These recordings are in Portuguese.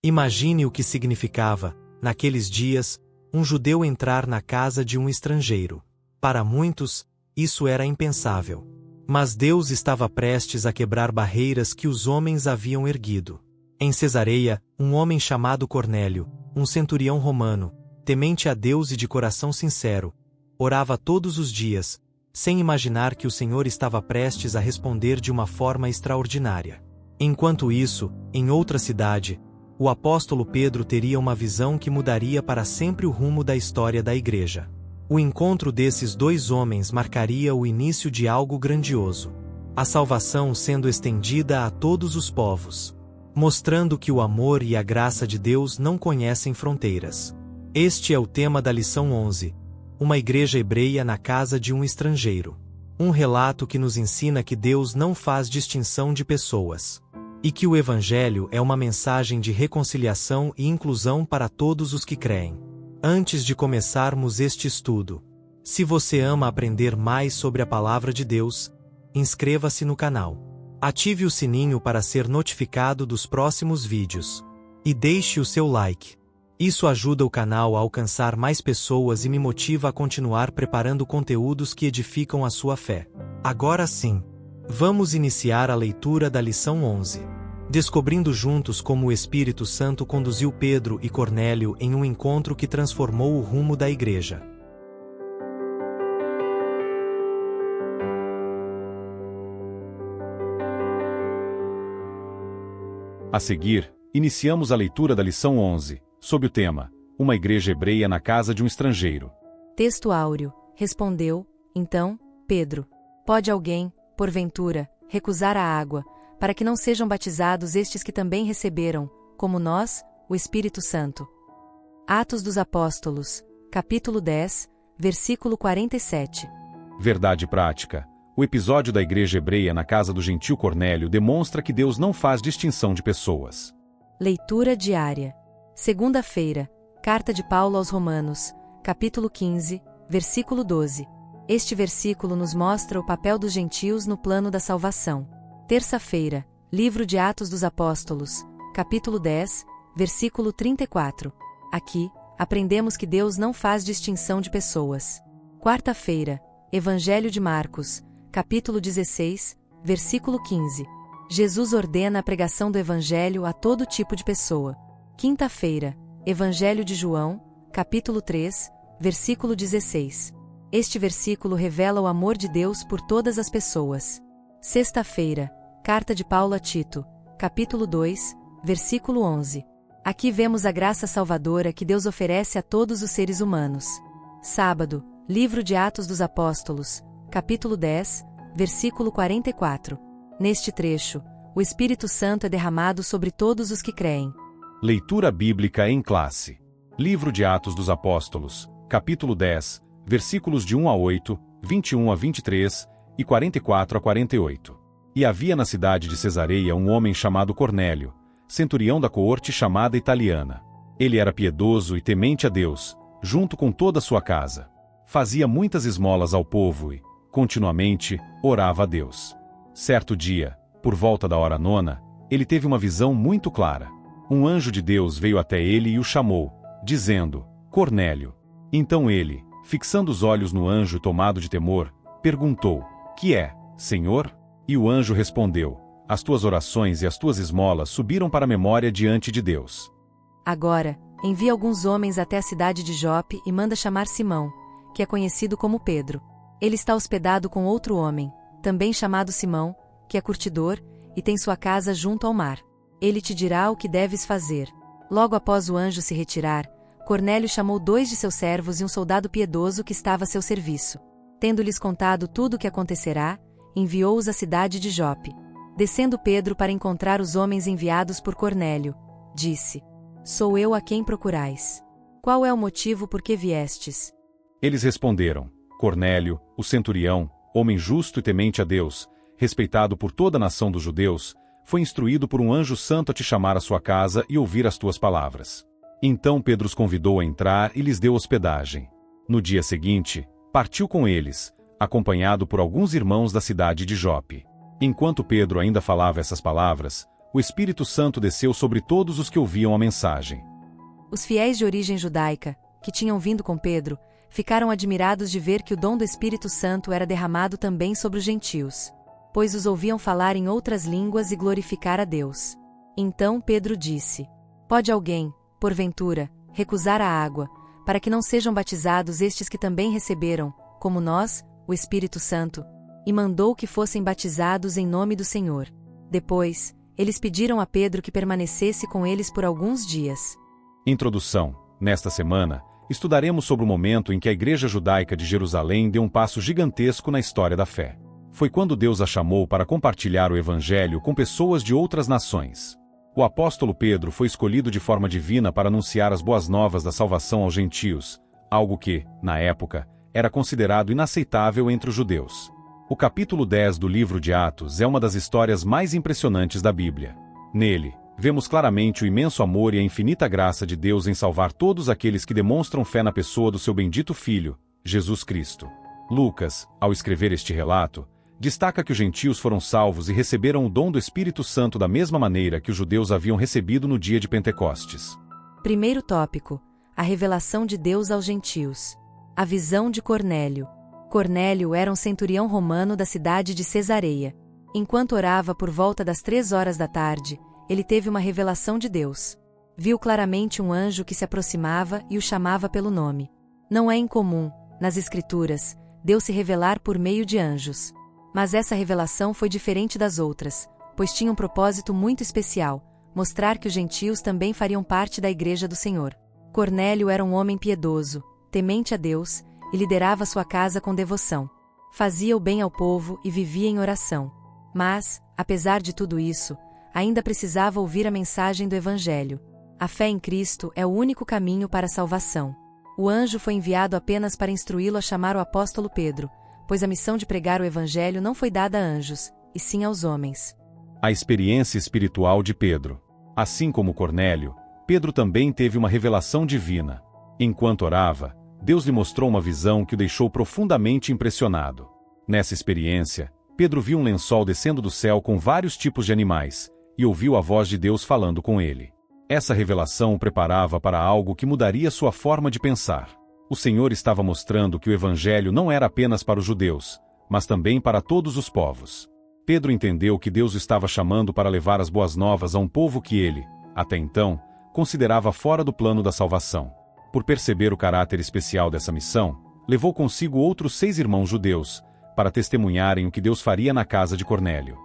Imagine o que significava, naqueles dias, um judeu entrar na casa de um estrangeiro. Para muitos, isso era impensável. Mas Deus estava prestes a quebrar barreiras que os homens haviam erguido. Em Cesareia, um homem chamado Cornélio, um centurião romano, temente a Deus e de coração sincero, orava todos os dias, sem imaginar que o Senhor estava prestes a responder de uma forma extraordinária. Enquanto isso, em outra cidade, o apóstolo Pedro teria uma visão que mudaria para sempre o rumo da história da igreja. O encontro desses dois homens marcaria o início de algo grandioso. A salvação sendo estendida a todos os povos, mostrando que o amor e a graça de Deus não conhecem fronteiras. Este é o tema da lição 11. Uma igreja hebreia na casa de um estrangeiro. Um relato que nos ensina que Deus não faz distinção de pessoas. E que o Evangelho é uma mensagem de reconciliação e inclusão para todos os que creem. Antes de começarmos este estudo, se você ama aprender mais sobre a Palavra de Deus, inscreva-se no canal. Ative o sininho para ser notificado dos próximos vídeos. E deixe o seu like. Isso ajuda o canal a alcançar mais pessoas e me motiva a continuar preparando conteúdos que edificam a sua fé. Agora sim, vamos iniciar a leitura da lição 11. Descobrindo juntos como o Espírito Santo conduziu Pedro e Cornélio em um encontro que transformou o rumo da igreja. A seguir, iniciamos a leitura da lição 11, sob o tema, Uma igreja hebreia na casa de um estrangeiro. Texto áureo. Respondeu, então, Pedro: Pode alguém, porventura, recusar a água, para que não sejam batizados estes que também receberam, como nós, o Espírito Santo? Atos dos Apóstolos, capítulo 10, versículo 47. Verdade prática. O episódio da igreja hebreia na casa do gentil Cornélio demonstra que Deus não faz distinção de pessoas. Leitura diária. Segunda-feira, Carta de Paulo aos Romanos, capítulo 15, versículo 12. Este versículo nos mostra o papel dos gentios no plano da salvação. Terça-feira, Livro de Atos dos Apóstolos, capítulo 10, versículo 34. Aqui, aprendemos que Deus não faz distinção de pessoas. Quarta-feira, Evangelho de Marcos, capítulo 16, versículo 15. Jesus ordena a pregação do Evangelho a todo tipo de pessoa. Quinta-feira, Evangelho de João, capítulo 3, versículo 16. Este versículo revela o amor de Deus por todas as pessoas. Sexta-feira, Carta de Paulo a Tito, capítulo 2, versículo 11. Aqui vemos a graça salvadora que Deus oferece a todos os seres humanos. Sábado, Livro de Atos dos Apóstolos, capítulo 10, versículo 44. Neste trecho, o Espírito Santo é derramado sobre todos os que creem. Leitura bíblica em classe. Livro de Atos dos Apóstolos, capítulo 10, versículos de 1 a 8, 21 a 23 e 44 a 48. E havia na cidade de Cesareia um homem chamado Cornélio, centurião da coorte chamada italiana. Ele era piedoso e temente a Deus, junto com toda a sua casa. Fazia muitas esmolas ao povo e, continuamente, orava a Deus. Certo dia, por volta da hora 9, ele teve uma visão muito clara. Um anjo de Deus veio até ele e o chamou, dizendo, Cornélio. Então ele, fixando os olhos no anjo tomado de temor, perguntou, Que é, Senhor? E o anjo respondeu, As tuas orações e as tuas esmolas subiram para a memória diante de Deus. Agora, envia alguns homens até a cidade de Jope e manda chamar Simão, que é conhecido como Pedro. Ele está hospedado com outro homem, também chamado Simão, que é curtidor, e tem sua casa junto ao mar. Ele te dirá o que deves fazer. Logo após o anjo se retirar, Cornélio chamou 2 de seus servos e um soldado piedoso que estava a seu serviço. Tendo-lhes contado tudo o que acontecerá, enviou-os à cidade de Jope. Descendo Pedro para encontrar os homens enviados por Cornélio, disse, Sou eu a quem procurais. Qual é o motivo por que viestes? Eles responderam, Cornélio, o centurião, homem justo e temente a Deus, respeitado por toda a nação dos judeus, foi instruído por um anjo santo a te chamar à sua casa e ouvir as tuas palavras. Então Pedro os convidou a entrar e lhes deu hospedagem. No dia seguinte, partiu com eles, acompanhado por alguns irmãos da cidade de Jope. Enquanto Pedro ainda falava essas palavras, o Espírito Santo desceu sobre todos os que ouviam a mensagem. Os fiéis de origem judaica, que tinham vindo com Pedro, ficaram admirados de ver que o dom do Espírito Santo era derramado também sobre os gentios, pois os ouviam falar em outras línguas e glorificar a Deus. Então Pedro disse: Pode alguém, porventura, recusar a água, para que não sejam batizados estes que também receberam, como nós, o Espírito Santo? E mandou que fossem batizados em nome do Senhor. Depois, eles pediram a Pedro que permanecesse com eles por alguns dias. Introdução. Nesta semana, estudaremos sobre o momento em que a Igreja Judaica de Jerusalém deu um passo gigantesco na história da fé. Foi quando Deus a chamou para compartilhar o Evangelho com pessoas de outras nações. O apóstolo Pedro foi escolhido de forma divina para anunciar as boas novas da salvação aos gentios, algo que, na época, era considerado inaceitável entre os judeus. O capítulo 10 do livro de Atos é uma das histórias mais impressionantes da Bíblia. Nele, vemos claramente o imenso amor e a infinita graça de Deus em salvar todos aqueles que demonstram fé na pessoa do seu bendito Filho, Jesus Cristo. Lucas, ao escrever este relato, destaca que os gentios foram salvos e receberam o dom do Espírito Santo da mesma maneira que os judeus haviam recebido no dia de Pentecostes. Primeiro tópico: a revelação de Deus aos gentios. A visão de Cornélio. Cornélio era um centurião romano da cidade de Cesareia. Enquanto orava por volta das 3 horas da tarde, ele teve uma revelação de Deus. Viu claramente um anjo que se aproximava e o chamava pelo nome. Não é incomum, nas Escrituras, Deus se revelar por meio de anjos. Mas essa revelação foi diferente das outras, pois tinha um propósito muito especial: mostrar que os gentios também fariam parte da Igreja do Senhor. Cornélio era um homem piedoso, temente a Deus, e liderava sua casa com devoção. Fazia o bem ao povo e vivia em oração. Mas, apesar de tudo isso, ainda precisava ouvir a mensagem do Evangelho. A fé em Cristo é o único caminho para a salvação. O anjo foi enviado apenas para instruí-lo a chamar o apóstolo Pedro, pois a missão de pregar o Evangelho não foi dada a anjos, e sim aos homens. A experiência espiritual de Pedro. Assim como Cornélio, Pedro também teve uma revelação divina. Enquanto orava, Deus lhe mostrou uma visão que o deixou profundamente impressionado. Nessa experiência, Pedro viu um lençol descendo do céu com vários tipos de animais, e ouviu a voz de Deus falando com ele. Essa revelação o preparava para algo que mudaria sua forma de pensar. O Senhor estava mostrando que o Evangelho não era apenas para os judeus, mas também para todos os povos. Pedro entendeu que Deus o estava chamando para levar as boas novas a um povo que ele, até então, considerava fora do plano da salvação. Por perceber o caráter especial dessa missão, levou consigo outros 6 irmãos judeus, para testemunharem o que Deus faria na casa de Cornélio.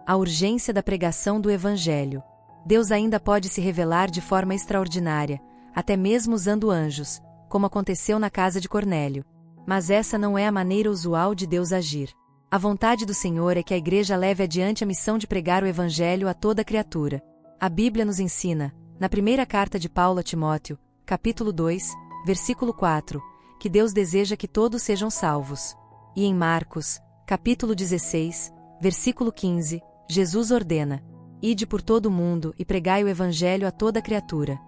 A urgência da pregação do Evangelho. Deus ainda pode se revelar de forma extraordinária, até mesmo usando anjos, como aconteceu na casa de Cornélio. Mas essa não é a maneira usual de Deus agir. A vontade do Senhor é que a Igreja leve adiante a missão de pregar o Evangelho a toda criatura. A Bíblia nos ensina, na primeira carta de Paulo a Timóteo, capítulo 2, versículo 4, que Deus deseja que todos sejam salvos. E em Marcos, capítulo 16, versículo 15, Jesus ordena: Ide por todo o mundo e pregai o Evangelho a toda criatura.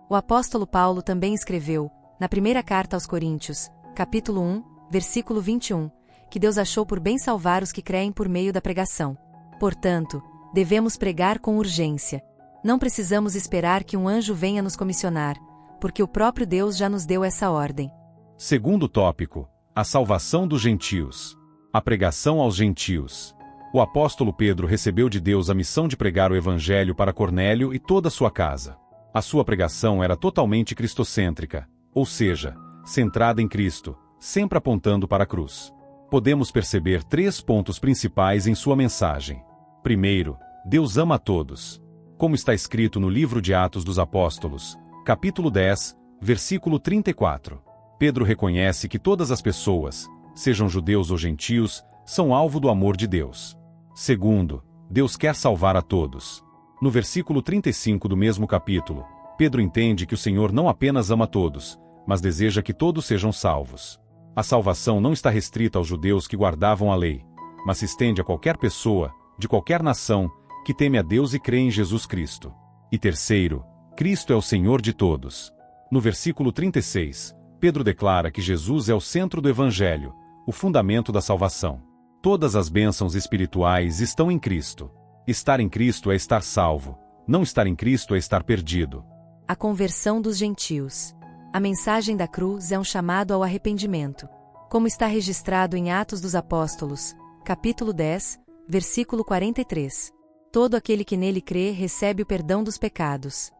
O apóstolo Paulo também escreveu, na primeira carta aos Coríntios, capítulo 1, versículo 21, que Deus achou por bem salvar os que creem por meio da pregação. Portanto, devemos pregar com urgência. Não precisamos esperar que um anjo venha nos comissionar, porque o próprio Deus já nos deu essa ordem. Segundo tópico: a salvação dos gentios. A pregação aos gentios. O apóstolo Pedro recebeu de Deus a missão de pregar o Evangelho para Cornélio e toda a sua casa. A sua pregação era totalmente cristocêntrica, ou seja, centrada em Cristo, sempre apontando para a cruz. Podemos perceber 3 pontos principais em sua mensagem. Primeiro, Deus ama a todos. Como está escrito no livro de Atos dos Apóstolos, capítulo 10, versículo 34. Pedro reconhece que todas as pessoas, sejam judeus ou gentios, são alvo do amor de Deus. Segundo, Deus quer salvar a todos. No versículo 35 do mesmo capítulo, Pedro entende que o Senhor não apenas ama todos, mas deseja que todos sejam salvos. A salvação não está restrita aos judeus que guardavam a lei, mas se estende a qualquer pessoa, de qualquer nação, que teme a Deus e crê em Jesus Cristo. E terceiro, Cristo é o Senhor de todos. No versículo 36, Pedro declara que Jesus é o centro do Evangelho, o fundamento da salvação. Todas as bênçãos espirituais estão em Cristo. Estar em Cristo é estar salvo. Não estar em Cristo é estar perdido. A conversão dos gentios. A mensagem da cruz é um chamado ao arrependimento. Como está registrado em Atos dos Apóstolos, capítulo 10, versículo 43. Todo aquele que nele crê recebe o perdão dos pecados.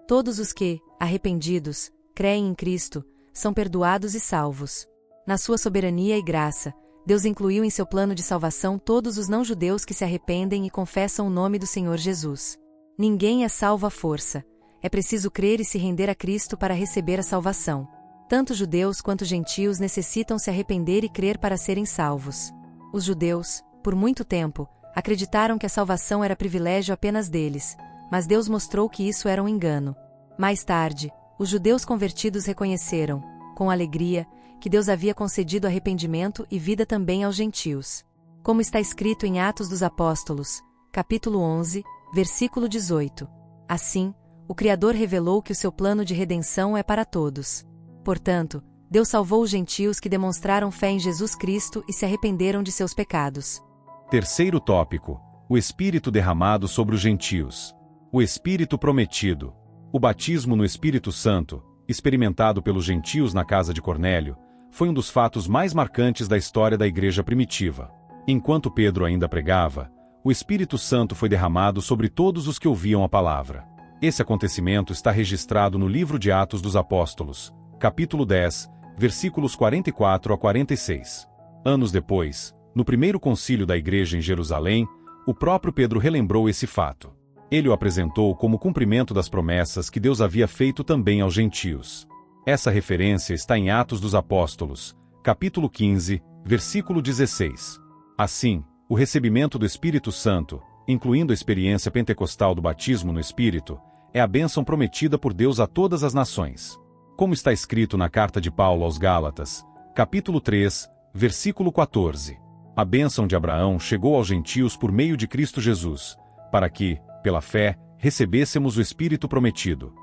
Todos os que, arrependidos, creem em Cristo, são perdoados e salvos. Na sua soberania e graça, Deus incluiu em seu plano de salvação todos os não-judeus que se arrependem e confessam o nome do Senhor Jesus. Ninguém é salvo à força. É preciso crer e se render a Cristo para receber a salvação. Tanto judeus quanto gentios necessitam se arrepender e crer para serem salvos. Os judeus, por muito tempo, acreditaram que a salvação era privilégio apenas deles, mas Deus mostrou que isso era um engano. Mais tarde, os judeus convertidos reconheceram, com alegria, que Deus havia concedido arrependimento e vida também aos gentios. Como está escrito em Atos dos Apóstolos, capítulo 11, versículo 18. Assim, o Criador revelou que o seu plano de redenção é para todos. Portanto, Deus salvou os gentios que demonstraram fé em Jesus Cristo e se arrependeram de seus pecados. Terceiro tópico: o Espírito derramado sobre os gentios. O Espírito prometido. O batismo no Espírito Santo, experimentado pelos gentios na casa de Cornélio, foi um dos fatos mais marcantes da história da igreja primitiva. Enquanto Pedro ainda pregava, o Espírito Santo foi derramado sobre todos os que ouviam a palavra. Esse acontecimento está registrado no livro de Atos dos Apóstolos, capítulo 10, versículos 44 a 46. Anos depois, no primeiro concílio da igreja em Jerusalém, o próprio Pedro relembrou esse fato. Ele o apresentou como cumprimento das promessas que Deus havia feito também aos gentios. Essa referência está em Atos dos Apóstolos, capítulo 15, versículo 16. Assim, o recebimento do Espírito Santo, incluindo a experiência pentecostal do batismo no Espírito, é a bênção prometida por Deus a todas as nações. Como está escrito na carta de Paulo aos Gálatas, capítulo 3, versículo 14. A bênção de Abraão chegou aos gentios por meio de Cristo Jesus, para que, pela fé, recebêssemos o Espírito prometido.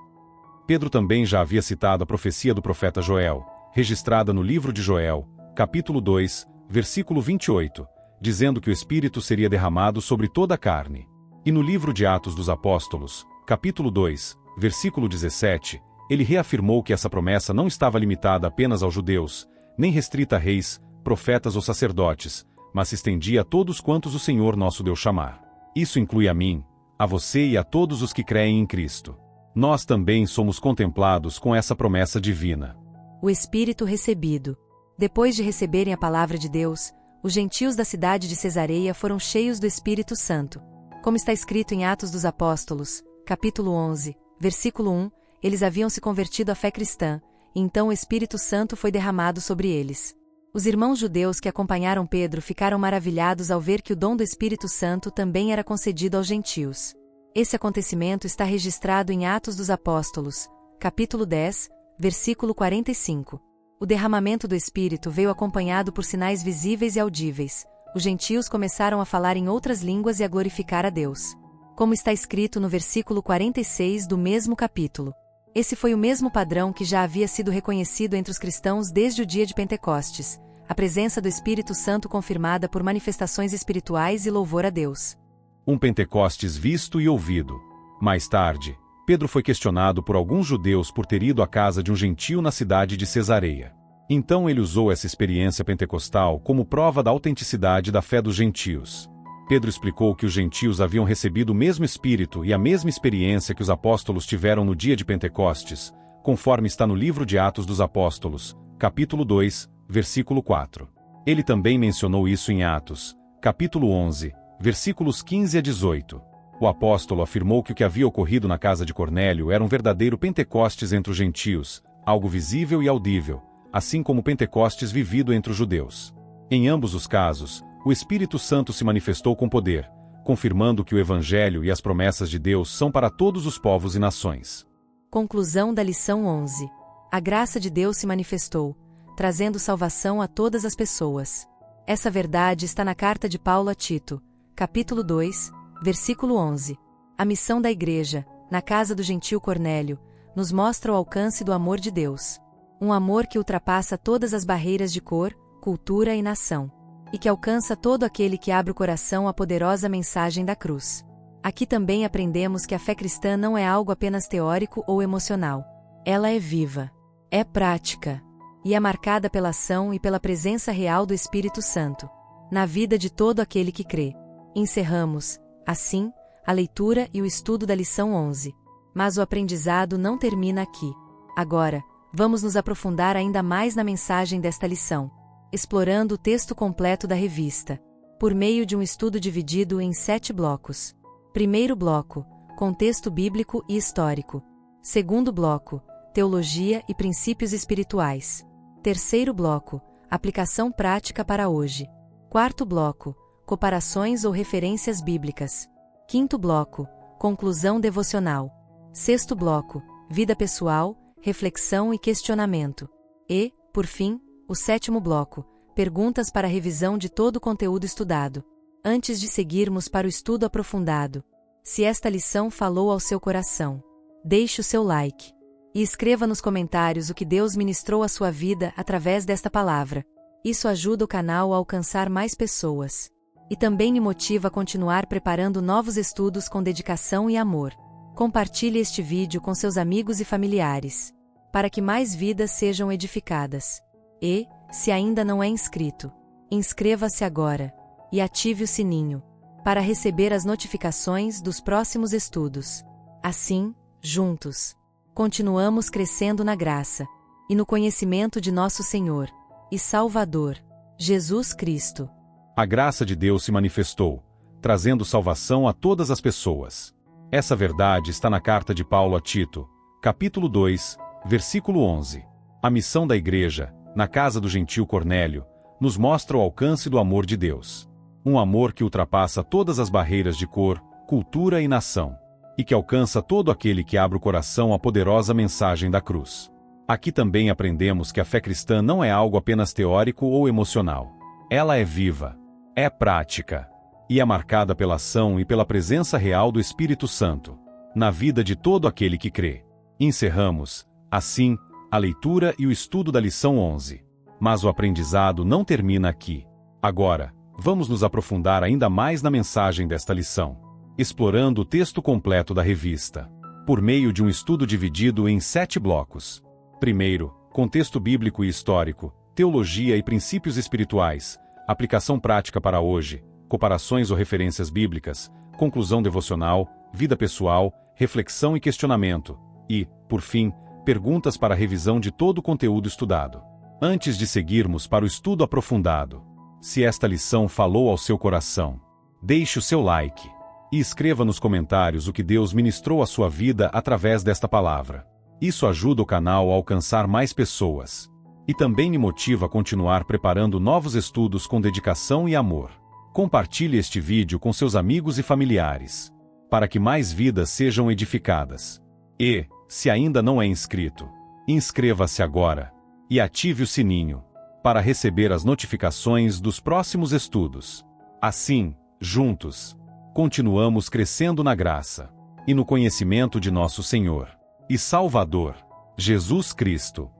Pedro também já havia citado a profecia do profeta Joel, registrada no livro de Joel, capítulo 2, versículo 28, dizendo que o Espírito seria derramado sobre toda a carne. E no livro de Atos dos Apóstolos, capítulo 2, versículo 17, ele reafirmou que essa promessa não estava limitada apenas aos judeus, nem restrita a reis, profetas ou sacerdotes, mas se estendia a todos quantos o Senhor nosso Deus chamar. Isso inclui a mim, a você e a todos os que creem em Cristo. Nós também somos contemplados com essa promessa divina. O Espírito recebido. Depois de receberem a palavra de Deus, os gentios da cidade de Cesareia foram cheios do Espírito Santo. Como está escrito em Atos dos Apóstolos, capítulo 11, versículo 1, eles haviam se convertido à fé cristã, e então o Espírito Santo foi derramado sobre eles. Os irmãos judeus que acompanharam Pedro ficaram maravilhados ao ver que o dom do Espírito Santo também era concedido aos gentios. Esse acontecimento está registrado em Atos dos Apóstolos, capítulo 10, versículo 45. O derramamento do Espírito veio acompanhado por sinais visíveis e audíveis. Os gentios começaram a falar em outras línguas e a glorificar a Deus. Como está escrito no versículo 46 do mesmo capítulo. Esse foi o mesmo padrão que já havia sido reconhecido entre os cristãos desde o dia de Pentecostes, a presença do Espírito Santo confirmada por manifestações espirituais e louvor a Deus. Um Pentecostes visto e ouvido. Mais tarde, Pedro foi questionado por alguns judeus por ter ido à casa de um gentio na cidade de Cesareia. Então ele usou essa experiência pentecostal como prova da autenticidade da fé dos gentios. Pedro explicou que os gentios haviam recebido o mesmo Espírito e a mesma experiência que os apóstolos tiveram no dia de Pentecostes, conforme está no livro de Atos dos Apóstolos, capítulo 2, versículo 4. Ele também mencionou isso em Atos, capítulo 11, versículos 15 a 18. O apóstolo afirmou que o que havia ocorrido na casa de Cornélio era um verdadeiro Pentecostes entre os gentios, algo visível e audível, assim como o Pentecostes vivido entre os judeus. Em ambos os casos, o Espírito Santo se manifestou com poder, confirmando que o Evangelho e as promessas de Deus são para todos os povos e nações. Conclusão da lição 11. A graça de Deus se manifestou, trazendo salvação a todas as pessoas. Essa verdade está na carta de Paulo a Tito, capítulo 2, versículo 11. A missão da igreja, na casa do gentio Cornélio, nos mostra o alcance do amor de Deus. Um amor que ultrapassa todas as barreiras de cor, cultura e nação. e que alcança todo aquele que abre o coração à poderosa mensagem da cruz. Aqui também aprendemos que a fé cristã não é algo apenas teórico ou emocional. Ela é viva, é prática, e é marcada pela ação e pela presença real do Espírito Santo na vida de todo aquele que crê. Encerramos, assim, a leitura e o estudo da lição 11. Mas o aprendizado não termina aqui. Agora, vamos nos aprofundar ainda mais na mensagem desta lição, explorando o texto completo da revista, por meio de um estudo dividido em 7 blocos. Primeiro bloco, contexto bíblico e histórico. Segundo bloco, teologia e princípios espirituais. Terceiro bloco, aplicação prática para hoje. Quarto bloco, comparações ou referências bíblicas. Quinto bloco, conclusão devocional. Sexto bloco, vida pessoal, reflexão e questionamento. E, por fim, o sétimo bloco, perguntas para revisão de todo o conteúdo estudado. Antes de seguirmos para o estudo aprofundado, se esta lição falou ao seu coração, deixe o seu like e escreva nos comentários o que Deus ministrou à sua vida através desta palavra. Isso ajuda o canal a alcançar mais pessoas e também me motiva a continuar preparando novos estudos com dedicação e amor. Compartilhe este vídeo com seus amigos e familiares, para que mais vidas sejam edificadas. E, se ainda não é inscrito, inscreva-se agora e ative o sininho, para receber as notificações dos próximos estudos. Assim, juntos, continuamos crescendo na graça e no conhecimento de nosso Senhor e Salvador, Jesus Cristo. A graça de Deus se manifestou, trazendo salvação a todas as pessoas. Essa verdade está na carta de Paulo a Tito, capítulo 2, versículo 11. A missão da igreja, na casa do gentil Cornélio, nos mostra o alcance do amor de Deus. Um amor que ultrapassa todas as barreiras de cor, cultura e nação, e que alcança todo aquele que abre o coração à poderosa mensagem da cruz. Aqui também aprendemos que a fé cristã não é algo apenas teórico ou emocional. Ela é viva, é prática, e é marcada pela ação e pela presença real do Espírito Santo na vida de todo aquele que crê. Encerramos, assim, a leitura e o estudo da lição 11. Mas o aprendizado não termina aqui. Agora, vamos nos aprofundar ainda mais na mensagem desta lição, explorando o texto completo da revista, por meio de um estudo dividido em 7 blocos. Primeiro, contexto bíblico e histórico, teologia e princípios espirituais, aplicação prática para hoje, comparações ou referências bíblicas, conclusão devocional, vida pessoal, reflexão e questionamento, e, por fim, perguntas para revisão de todo o conteúdo estudado. Antes de seguirmos para o estudo aprofundado, se esta lição falou ao seu coração, deixe o seu like e escreva nos comentários o que Deus ministrou à sua vida através desta palavra. Isso ajuda o canal a alcançar mais pessoas e também me motiva a continuar preparando novos estudos com dedicação e amor. Compartilhe este vídeo com seus amigos e familiares, para que mais vidas sejam edificadas. E, se ainda não é inscrito, inscreva-se agora e ative o sininho, para receber as notificações dos próximos estudos. Assim, juntos, continuamos crescendo na graça e no conhecimento de nosso Senhor e Salvador, Jesus Cristo.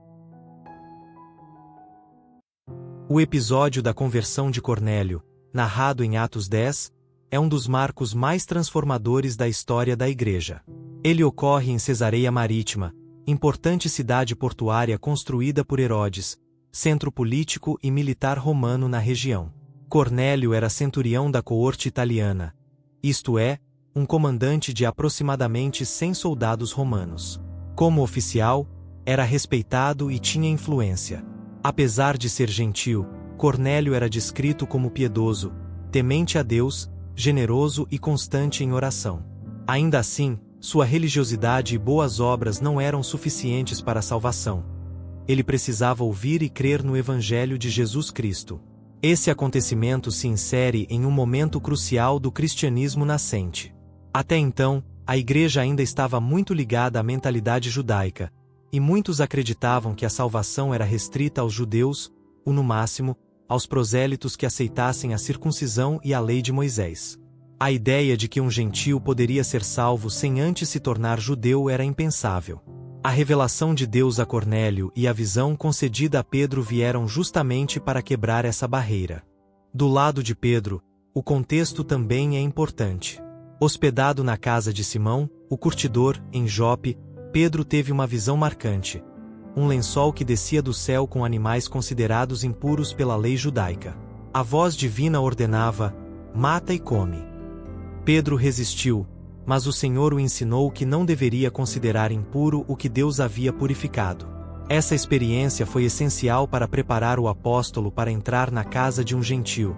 O episódio da conversão de Cornélio, narrado em Atos 10, é um dos marcos mais transformadores da história da Igreja. Ele ocorre em Cesareia Marítima, importante cidade portuária construída por Herodes, centro político e militar romano na região. Cornélio era centurião da coorte italiana, isto é, um comandante de aproximadamente 100 soldados romanos. Como oficial, era respeitado e tinha influência. Apesar de ser gentil, Cornélio era descrito como piedoso, temente a Deus, generoso e constante em oração. Ainda assim, sua religiosidade e boas obras não eram suficientes para a salvação. Ele precisava ouvir e crer no Evangelho de Jesus Cristo. Esse acontecimento se insere em um momento crucial do cristianismo nascente. Até então, a Igreja ainda estava muito ligada à mentalidade judaica, e muitos acreditavam que a salvação era restrita aos judeus, ou no máximo, aos prosélitos que aceitassem a circuncisão e a lei de Moisés. A ideia de que um gentio poderia ser salvo sem antes se tornar judeu era impensável. A revelação de Deus a Cornélio e a visão concedida a Pedro vieram justamente para quebrar essa barreira. Do lado de Pedro, o contexto também é importante. Hospedado na casa de Simão, o curtidor, em Jope, Pedro teve uma visão marcante. Um lençol que descia do céu com animais considerados impuros pela lei judaica. A voz divina ordenava: mata e come. Pedro resistiu, mas o Senhor o ensinou que não deveria considerar impuro o que Deus havia purificado. Essa experiência foi essencial para preparar o apóstolo para entrar na casa de um gentio,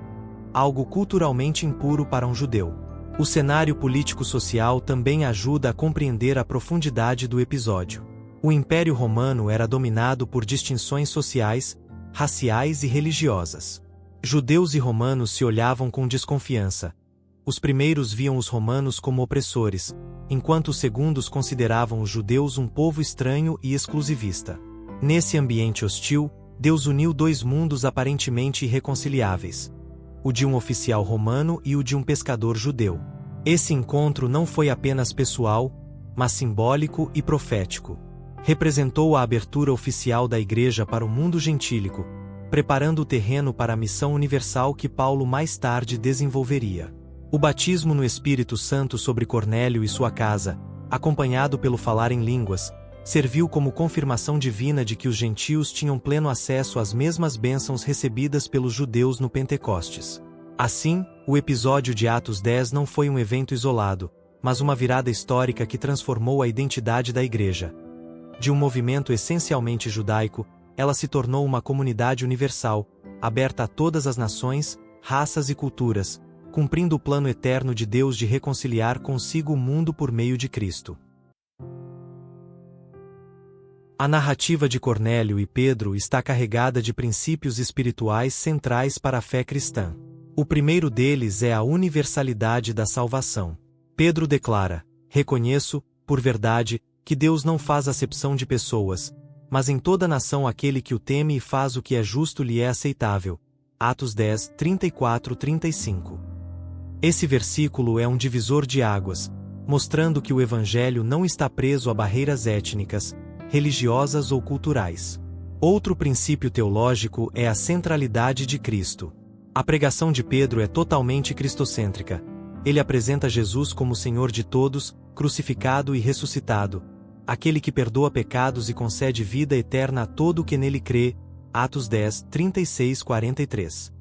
algo culturalmente impuro para um judeu. O cenário político-social também ajuda a compreender a profundidade do episódio. O Império Romano era dominado por distinções sociais, raciais e religiosas. Judeus e romanos se olhavam com desconfiança. Os primeiros viam os romanos como opressores, enquanto os segundos consideravam os judeus um povo estranho e exclusivista. Nesse ambiente hostil, Deus uniu dois mundos aparentemente irreconciliáveis: o de um oficial romano e o de um pescador judeu. Esse encontro não foi apenas pessoal, mas simbólico e profético. Representou a abertura oficial da Igreja para o mundo gentílico, preparando o terreno para a missão universal que Paulo mais tarde desenvolveria. O batismo no Espírito Santo sobre Cornélio e sua casa, acompanhado pelo falar em línguas, serviu como confirmação divina de que os gentios tinham pleno acesso às mesmas bênçãos recebidas pelos judeus no Pentecostes. Assim, o episódio de Atos 10 não foi um evento isolado, mas uma virada histórica que transformou a identidade da Igreja. De um movimento essencialmente judaico, ela se tornou uma comunidade universal, aberta a todas as nações, raças e culturas, cumprindo o plano eterno de Deus de reconciliar consigo o mundo por meio de Cristo. A narrativa de Cornélio e Pedro está carregada de princípios espirituais centrais para a fé cristã. O primeiro deles é a universalidade da salvação. Pedro declara: reconheço, por verdade, que Deus não faz acepção de pessoas, mas em toda nação aquele que o teme e faz o que é justo lhe é aceitável. Atos 10, 34-35. Esse versículo é um divisor de águas, mostrando que o Evangelho não está preso a barreiras étnicas, religiosas ou culturais. Outro princípio teológico é a centralidade de Cristo. A pregação de Pedro é totalmente cristocêntrica. Ele apresenta Jesus como Senhor de todos, crucificado e ressuscitado, aquele que perdoa pecados e concede vida eterna a todo o que nele crê. Atos 10, 36-43.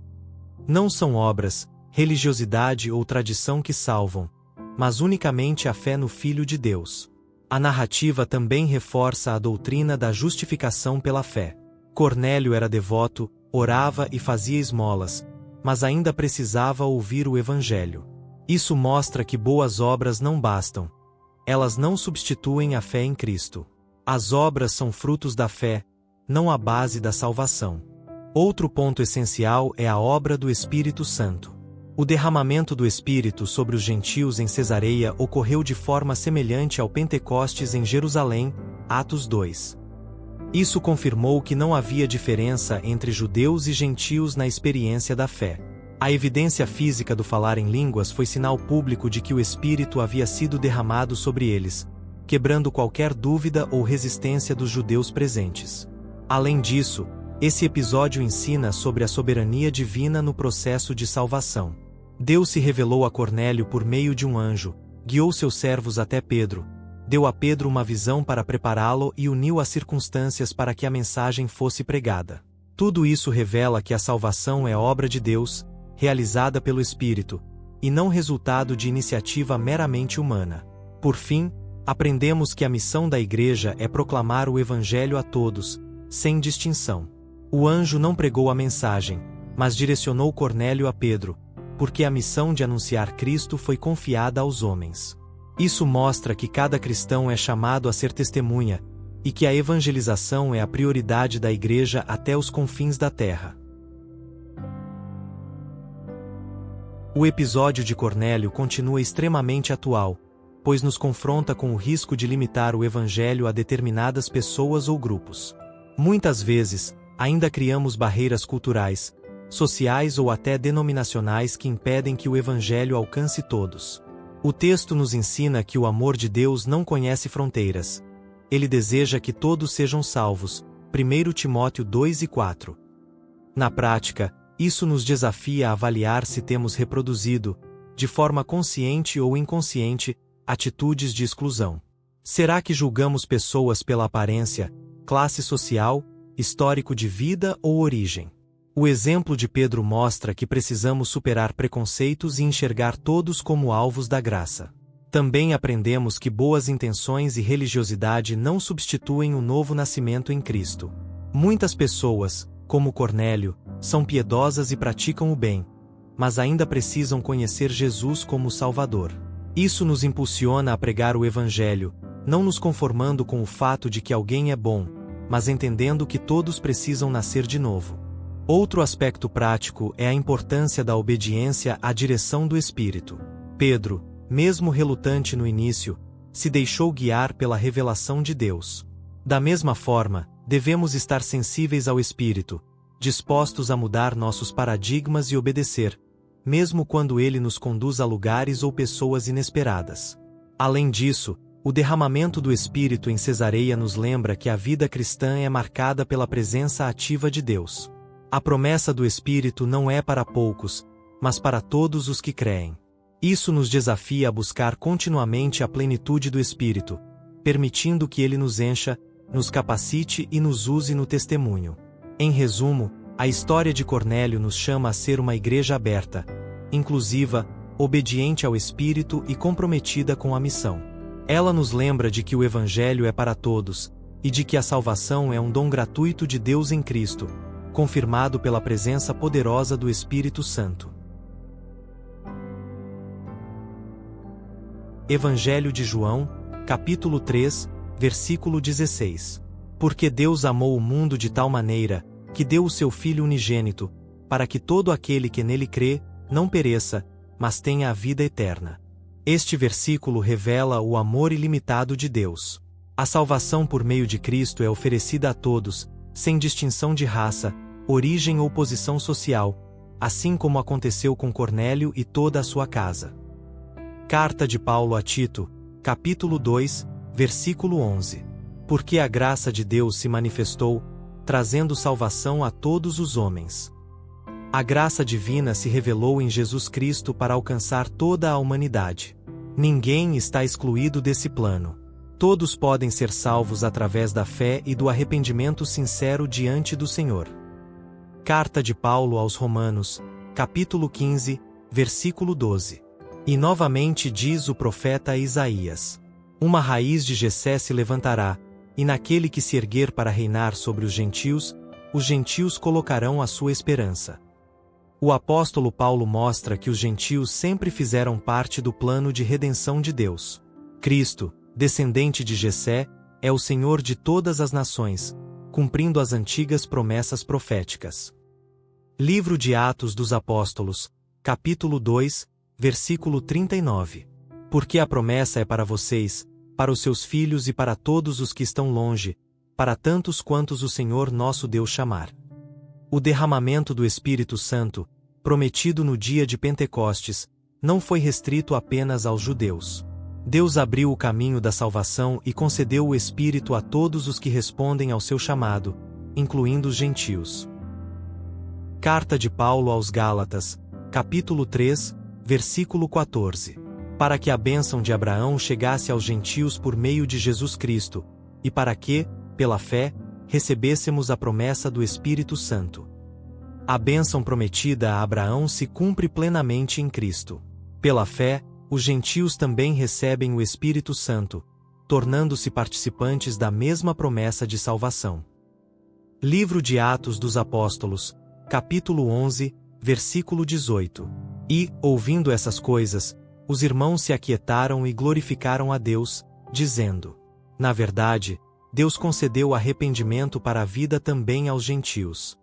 Não são obras, religiosidade ou tradição que salvam, mas unicamente a fé no Filho de Deus. A narrativa também reforça a doutrina da justificação pela fé. Cornélio era devoto, orava e fazia esmolas, mas ainda precisava ouvir o Evangelho. Isso mostra que boas obras não bastam. Elas não substituem a fé em Cristo. As obras são frutos da fé, não a base da salvação. Outro ponto essencial é a obra do Espírito Santo. O derramamento do Espírito sobre os gentios em Cesareia ocorreu de forma semelhante ao Pentecostes em Jerusalém, Atos 2. Isso confirmou que não havia diferença entre judeus e gentios na experiência da fé. A evidência física do falar em línguas foi sinal público de que o Espírito havia sido derramado sobre eles, quebrando qualquer dúvida ou resistência dos judeus presentes. Além disso, esse episódio ensina sobre a soberania divina no processo de salvação. Deus se revelou a Cornélio por meio de um anjo, guiou seus servos até Pedro, deu a Pedro uma visão para prepará-lo e uniu as circunstâncias para que a mensagem fosse pregada. Tudo isso revela que a salvação é obra de Deus, realizada pelo Espírito, e não resultado de iniciativa meramente humana. Por fim, aprendemos que a missão da Igreja é proclamar o Evangelho a todos, sem distinção. O anjo não pregou a mensagem, mas direcionou Cornélio a Pedro, porque a missão de anunciar Cristo foi confiada aos homens. Isso mostra que cada cristão é chamado a ser testemunha, e que a evangelização é a prioridade da Igreja até os confins da terra. O episódio de Cornélio continua extremamente atual, pois nos confronta com o risco de limitar o Evangelho a determinadas pessoas ou grupos. Muitas vezes, ainda criamos barreiras culturais, sociais ou até denominacionais que impedem que o Evangelho alcance todos. O texto nos ensina que o amor de Deus não conhece fronteiras. Ele deseja que todos sejam salvos. 1 Timóteo 2 e 4. Na prática, Isso nos desafia a avaliar se temos reproduzido, de forma consciente ou inconsciente, atitudes de exclusão. Será que julgamos pessoas pela aparência, classe social, histórico de vida ou origem? O exemplo de Pedro mostra que precisamos superar preconceitos e enxergar todos como alvos da graça. Também aprendemos que boas intenções e religiosidade não substituem o novo nascimento em Cristo. Muitas pessoas, como Cornélio, são piedosas e praticam o bem, mas ainda precisam conhecer Jesus como Salvador. Isso nos impulsiona a pregar o Evangelho, não nos conformando com o fato de que alguém é bom, mas entendendo que todos precisam nascer de novo. Outro aspecto prático é a importância da obediência à direção do Espírito. Pedro, mesmo relutante no início, se deixou guiar pela revelação de Deus. Da mesma forma, devemos estar sensíveis ao Espírito, dispostos a mudar nossos paradigmas e obedecer, mesmo quando ele nos conduz a lugares ou pessoas inesperadas. Além disso, o derramamento do Espírito em Cesareia nos lembra que a vida cristã é marcada pela presença ativa de Deus. A promessa do Espírito não é para poucos, mas para todos os que creem. Isso nos desafia a buscar continuamente a plenitude do Espírito, permitindo que ele nos encha, nos capacite e nos use no testemunho. Em resumo, a história de Cornélio nos chama a ser uma igreja aberta, inclusiva, obediente ao Espírito e comprometida com a missão. Ela nos lembra de que o Evangelho é para todos, e de que a salvação é um dom gratuito de Deus em Cristo, confirmado pela presença poderosa do Espírito Santo. Evangelho de João, capítulo 3, versículo 16. Porque Deus amou o mundo de tal maneira, que deu o seu Filho unigênito, para que todo aquele que nele crê, não pereça, mas tenha a vida eterna. Este versículo revela o amor ilimitado de Deus. A salvação por meio de Cristo é oferecida a todos, sem distinção de raça, origem ou posição social, assim como aconteceu com Cornélio e toda a sua casa. Carta de Paulo a Tito, capítulo 2, versículo 11. Porque a graça de Deus se manifestou, trazendo salvação a todos os homens. A graça divina se revelou em Jesus Cristo para alcançar toda a humanidade. Ninguém está excluído desse plano. Todos podem ser salvos através da fé e do arrependimento sincero diante do Senhor. Carta de Paulo aos Romanos, capítulo 15, versículo 12. E novamente diz o profeta Isaías: Uma raiz de Jessé se levantará, e naquele que se erguer para reinar sobre os gentios colocarão a sua esperança. O apóstolo Paulo mostra que os gentios sempre fizeram parte do plano de redenção de Deus. Cristo, descendente de Jessé, é o Senhor de todas as nações, cumprindo as antigas promessas proféticas. Livro de Atos dos Apóstolos, capítulo 2, versículo 39. Porque a promessa é para vocês, para os seus filhos e para todos os que estão longe, para tantos quantos o Senhor nosso Deus chamar. O derramamento do Espírito Santo, prometido no dia de Pentecostes, não foi restrito apenas aos judeus. Deus abriu o caminho da salvação e concedeu o Espírito a todos os que respondem ao seu chamado, incluindo os gentios. Carta de Paulo aos Gálatas, capítulo 3, versículo 14. Para que a bênção de Abraão chegasse aos gentios por meio de Jesus Cristo, e para que, pela fé, recebêssemos a promessa do Espírito Santo. A bênção prometida a Abraão se cumpre plenamente em Cristo. Pela fé, os gentios também recebem o Espírito Santo, tornando-se participantes da mesma promessa de salvação. Livro de Atos dos Apóstolos, capítulo 11, versículo 18. E, ouvindo essas coisas, os irmãos se aquietaram e glorificaram a Deus, dizendo: Na verdade, Deus concedeu arrependimento para a vida também aos gentios.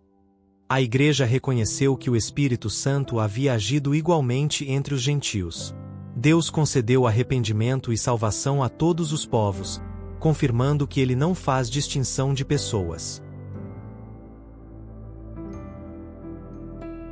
A Igreja reconheceu que o Espírito Santo havia agido igualmente entre os gentios. Deus concedeu arrependimento e salvação a todos os povos, confirmando que ele não faz distinção de pessoas.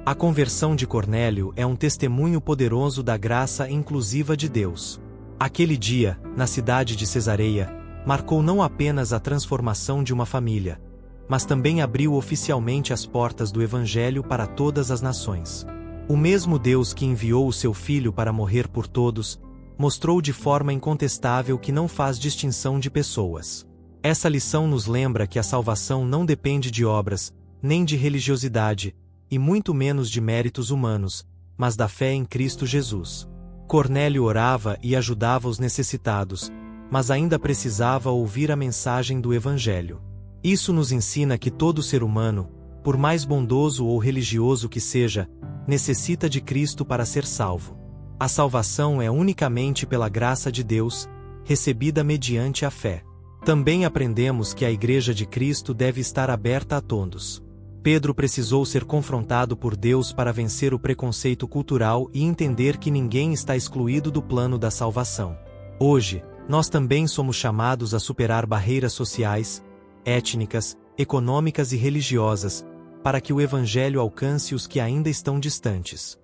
A conversão de Cornélio é um testemunho poderoso da graça inclusiva de Deus. Aquele dia, na cidade de Cesareia, marcou não apenas a transformação de uma família, mas também abriu oficialmente as portas do Evangelho para todas as nações. O mesmo Deus que enviou o seu Filho para morrer por todos, mostrou de forma incontestável que não faz distinção de pessoas. Essa lição nos lembra que a salvação não depende de obras, nem de religiosidade, e muito menos de méritos humanos, mas da fé em Cristo Jesus. Cornélio orava e ajudava os necessitados, mas ainda precisava ouvir a mensagem do Evangelho. Isso nos ensina que todo ser humano, por mais bondoso ou religioso que seja, necessita de Cristo para ser salvo. A salvação é unicamente pela graça de Deus, recebida mediante a fé. Também aprendemos que a Igreja de Cristo deve estar aberta a todos. Pedro precisou ser confrontado por Deus para vencer o preconceito cultural e entender que ninguém está excluído do plano da salvação. Hoje, nós também somos chamados a superar barreiras sociais, étnicas, econômicas e religiosas, para que o Evangelho alcance os que ainda estão distantes.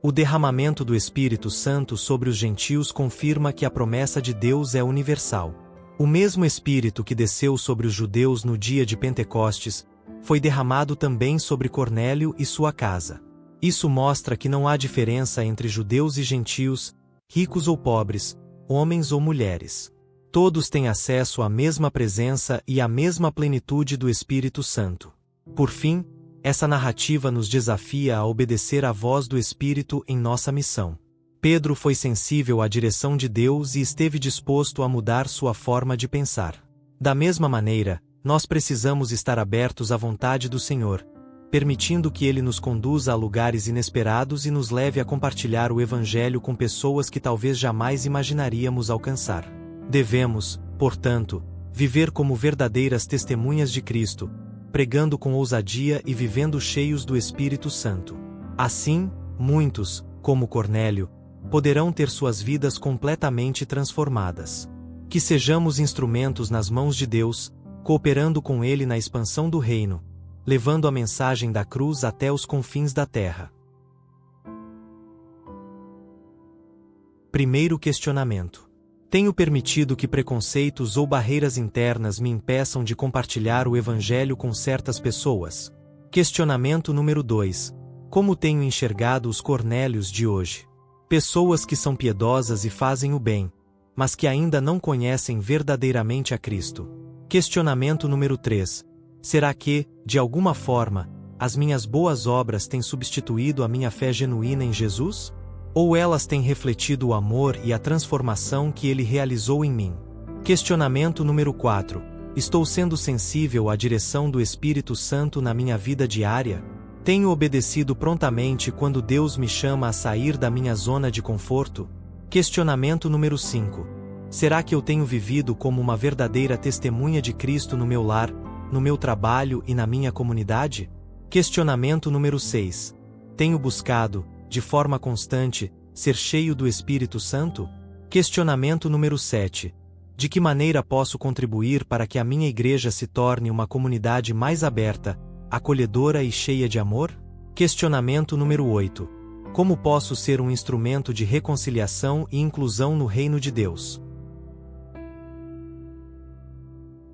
O derramamento do Espírito Santo sobre os gentios confirma que a promessa de Deus é universal. O mesmo Espírito que desceu sobre os judeus no dia de Pentecostes, foi derramado também sobre Cornélio e sua casa. Isso mostra que não há diferença entre judeus e gentios, ricos ou pobres, homens ou mulheres. Todos têm acesso à mesma presença e à mesma plenitude do Espírito Santo. Por fim, essa narrativa nos desafia a obedecer à voz do Espírito em nossa missão. Pedro foi sensível à direção de Deus e esteve disposto a mudar sua forma de pensar. Da mesma maneira, nós precisamos estar abertos à vontade do Senhor, permitindo que Ele nos conduza a lugares inesperados e nos leve a compartilhar o Evangelho com pessoas que talvez jamais imaginaríamos alcançar. Devemos, portanto, viver como verdadeiras testemunhas de Cristo, pregando com ousadia e vivendo cheios do Espírito Santo. Assim, muitos, como Cornélio, poderão ter suas vidas completamente transformadas. Que sejamos instrumentos nas mãos de Deus, cooperando com Ele na expansão do reino, levando a mensagem da cruz até os confins da terra. Primeiro questionamento. Tenho permitido que preconceitos ou barreiras internas me impeçam de compartilhar o Evangelho com certas pessoas? Questionamento número 2. Como tenho enxergado os Cornélios de hoje? Pessoas que são piedosas e fazem o bem, mas que ainda não conhecem verdadeiramente a Cristo. Questionamento número 3. Será que, de alguma forma, as minhas boas obras têm substituído a minha fé genuína em Jesus? Ou elas têm refletido o amor e a transformação que Ele realizou em mim? Questionamento número 4. Estou sendo sensível à direção do Espírito Santo na minha vida diária? Tenho obedecido prontamente quando Deus me chama a sair da minha zona de conforto? Questionamento número 5. Será que eu tenho vivido como uma verdadeira testemunha de Cristo no meu lar, no meu trabalho e na minha comunidade? Questionamento número 6. Tenho buscado, de forma constante, ser cheio do Espírito Santo? Questionamento número 7. De que maneira posso contribuir para que a minha igreja se torne uma comunidade mais aberta, acolhedora e cheia de amor? Questionamento número 8. Como posso ser um instrumento de reconciliação e inclusão no reino de Deus?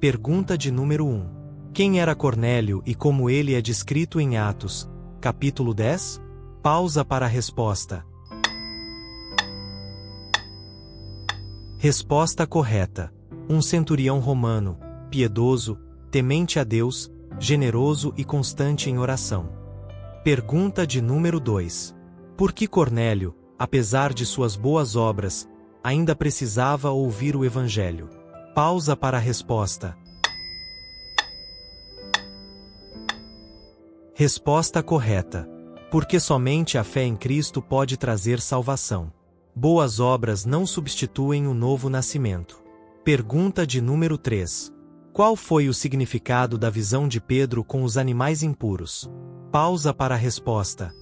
Pergunta de número 1. Quem era Cornélio e como ele é descrito em Atos, capítulo 10? Pausa para a resposta. Resposta correta. Um centurião romano, piedoso, temente a Deus, generoso e constante em oração. Pergunta de número 2. Por que Cornélio, apesar de suas boas obras, ainda precisava ouvir o Evangelho? Pausa para a resposta. Resposta correta. Porque somente a fé em Cristo pode trazer salvação. Boas obras não substituem o novo nascimento. Pergunta de número 3. Qual foi o significado da visão de Pedro com os animais impuros? Pausa para a resposta.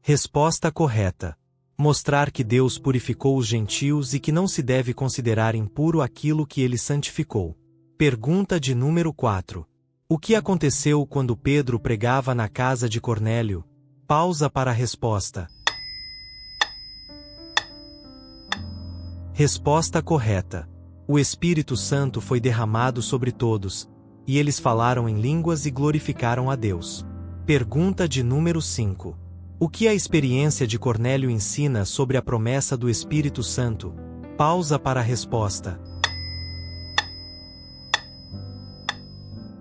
Resposta correta. Mostrar que Deus purificou os gentios e que não se deve considerar impuro aquilo que Ele santificou. Pergunta de número 4. O que aconteceu quando Pedro pregava na casa de Cornélio? Pausa para a resposta. Resposta correta. O Espírito Santo foi derramado sobre todos, e eles falaram em línguas e glorificaram a Deus. Pergunta de número 5. O que a experiência de Cornélio ensina sobre a promessa do Espírito Santo? Pausa para a resposta.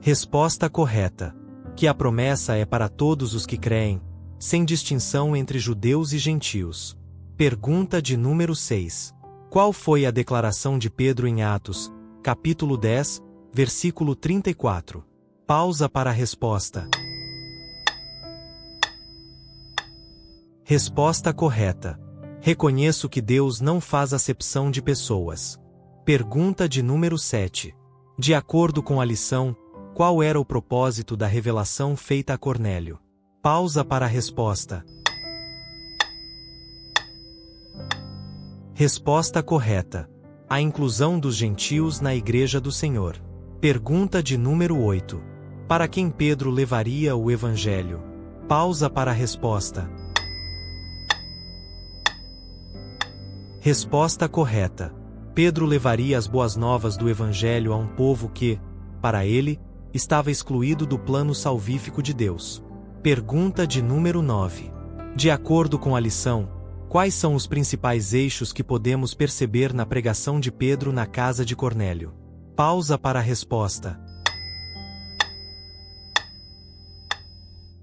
Resposta correta. Que a promessa é para todos os que creem, sem distinção entre judeus e gentios. Pergunta de número 6. Qual foi a declaração de Pedro em Atos, capítulo 10, versículo 34? Pausa para a resposta. Resposta correta. Reconheço que Deus não faz acepção de pessoas. Pergunta de número 7. De acordo com a lição, qual era o propósito da revelação feita a Cornélio? Pausa para a resposta. Resposta correta. A inclusão dos gentios na Igreja do Senhor. Pergunta de número 8. Para quem Pedro levaria o Evangelho? Pausa para a resposta. Resposta correta. Pedro levaria as boas novas do Evangelho a um povo que, para ele, estava excluído do plano salvífico de Deus. Pergunta de número 9. De acordo com a lição, quais são os principais eixos que podemos perceber na pregação de Pedro na casa de Cornélio? Pausa para a resposta.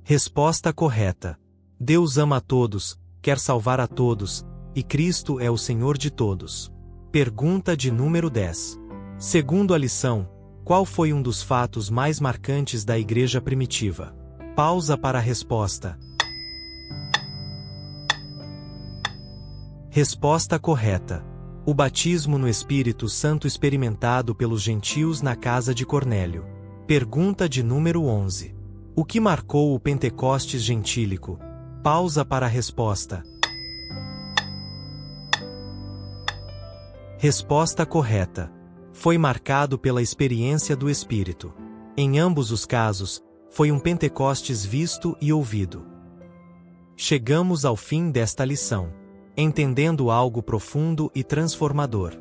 Resposta correta. Deus ama a todos, quer salvar a todos, e Cristo é o Senhor de todos. Pergunta de número 10. Segundo a lição, qual foi um dos fatos mais marcantes da igreja primitiva? Pausa para a resposta. Resposta correta. O batismo no Espírito Santo experimentado pelos gentios na casa de Cornélio. Pergunta de número 11. O que marcou o Pentecostes gentílico? Pausa para a resposta. Resposta correta. Foi marcado pela experiência do Espírito. Em ambos os casos, foi um Pentecostes visto e ouvido. Chegamos ao fim desta lição. Entendendo algo profundo e transformador.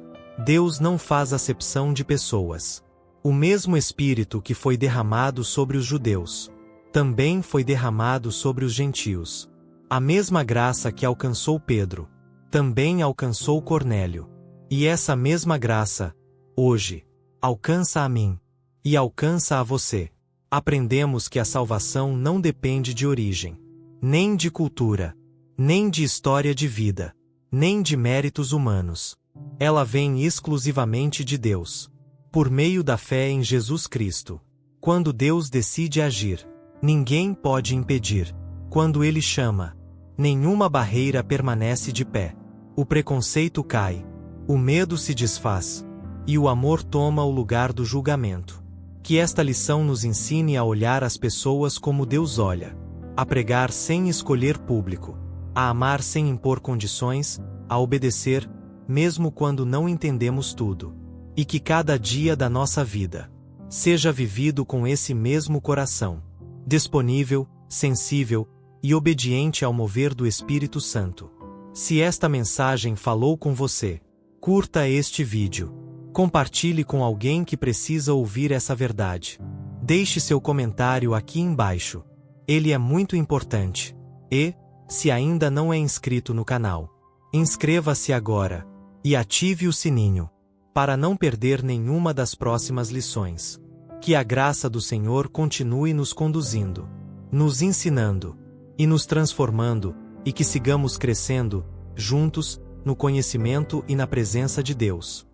Deus não faz acepção de pessoas. O mesmo Espírito que foi derramado sobre os judeus, também foi derramado sobre os gentios. A mesma graça que alcançou Pedro, também alcançou Cornélio. E essa mesma graça, hoje, alcança a mim, e alcança a você. Aprendemos que a salvação não depende de origem, nem de cultura, nem de história de vida, nem de méritos humanos. Ela vem exclusivamente de Deus, por meio da fé em Jesus Cristo. Quando Deus decide agir, ninguém pode impedir. Quando Ele chama, nenhuma barreira permanece de pé. O preconceito cai, o medo se desfaz, e o amor toma o lugar do julgamento. Que esta lição nos ensine a olhar as pessoas como Deus olha, a pregar sem escolher público, a amar sem impor condições, a obedecer, mesmo quando não entendemos tudo. E que cada dia da nossa vida seja vivido com esse mesmo coração, disponível, sensível e obediente ao mover do Espírito Santo. Se esta mensagem falou com você, curta este vídeo. Compartilhe com alguém que precisa ouvir essa verdade. Deixe seu comentário aqui embaixo. Ele é muito importante. E, se ainda não é inscrito no canal, inscreva-se agora e ative o sininho para não perder nenhuma das próximas lições. Que a graça do Senhor continue nos conduzindo, nos ensinando e nos transformando, e que sigamos crescendo, juntos, no conhecimento e na presença de Deus.